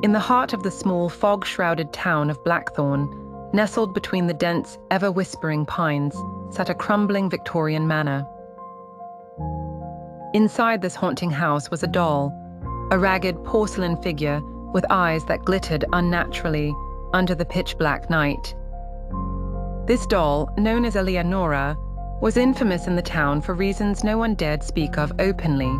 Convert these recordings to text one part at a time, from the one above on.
In the heart of the small, fog-shrouded town of Blackthorn, nestled between the dense, ever-whispering pines, sat a crumbling Victorian manor. Inside this haunting house was a doll, a ragged porcelain figure with eyes that glittered unnaturally under the pitch-black night. This doll, known as Eleanora, was infamous in the town for reasons no one dared speak of openly.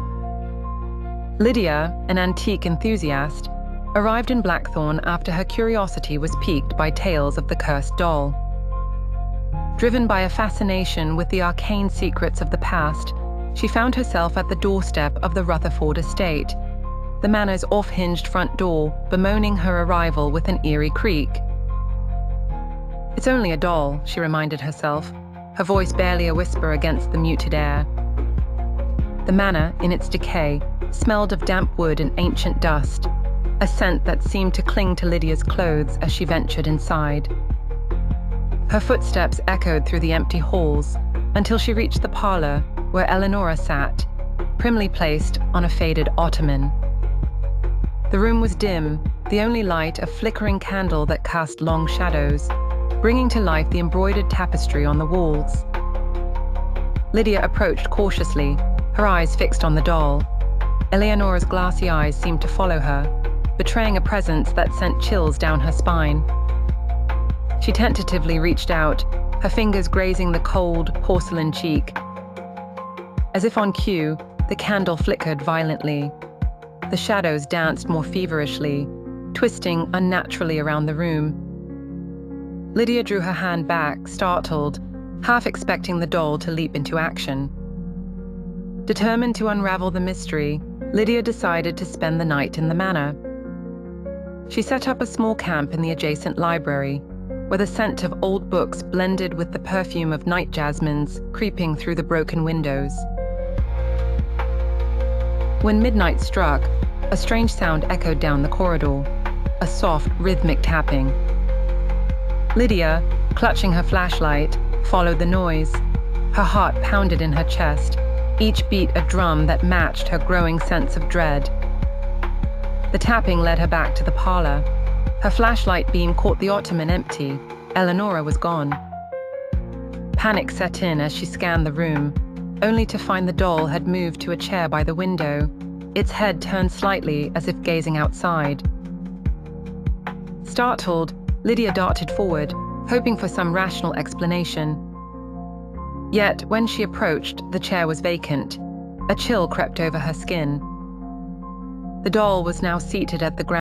Lydia, an antique enthusiast, arrived in Blackthorn after her curiosity was piqued by tales of the cursed doll. Driven by a fascination with the arcane secrets of the past, she found herself at the doorstep of the Rutherford estate, the manor's off-hinged front door bemoaning her arrival with an eerie creak. "It's only a doll," she reminded herself, her voice barely a whisper against the muted air. The manor, in its decay, smelled of damp wood and ancient dust, a scent that seemed to cling to Lydia's clothes as she ventured inside. Her footsteps echoed through the empty halls until she reached the parlor where Eleanora sat, primly placed on a faded ottoman. The room was dim, the only light a flickering candle that cast long shadows, bringing to life the embroidered tapestry on the walls. Lydia approached cautiously, her eyes fixed on the doll. Eleanora's glassy eyes seemed to follow her, betraying a presence that sent chills down her spine. She tentatively reached out, her fingers grazing the cold, porcelain cheek. As if on cue, the candle flickered violently. The shadows danced more feverishly, twisting unnaturally around the room. Lydia drew her hand back, startled, half expecting the doll to leap into action. Determined to unravel the mystery, Lydia decided to spend the night in the manor. She set up a small camp in the adjacent library, where the scent of old books blended with the perfume of night jasmines creeping through the broken windows. When midnight struck, a strange sound echoed down the corridor, a soft, rhythmic tapping. Lydia, clutching her flashlight, followed the noise. Her heart pounded in her chest, each beat a drum that matched her growing sense of dread. The tapping led her back to the parlor. Her flashlight beam caught the ottoman empty. Eleanora was gone. Panic set in as she scanned the room, only to find the doll had moved to a chair by the window, its head turned slightly as if gazing outside. Startled, Lydia darted forward, hoping for some rational explanation. Yet, when she approached, the chair was vacant. A chill crept over her skin. The doll was now seated at the ground.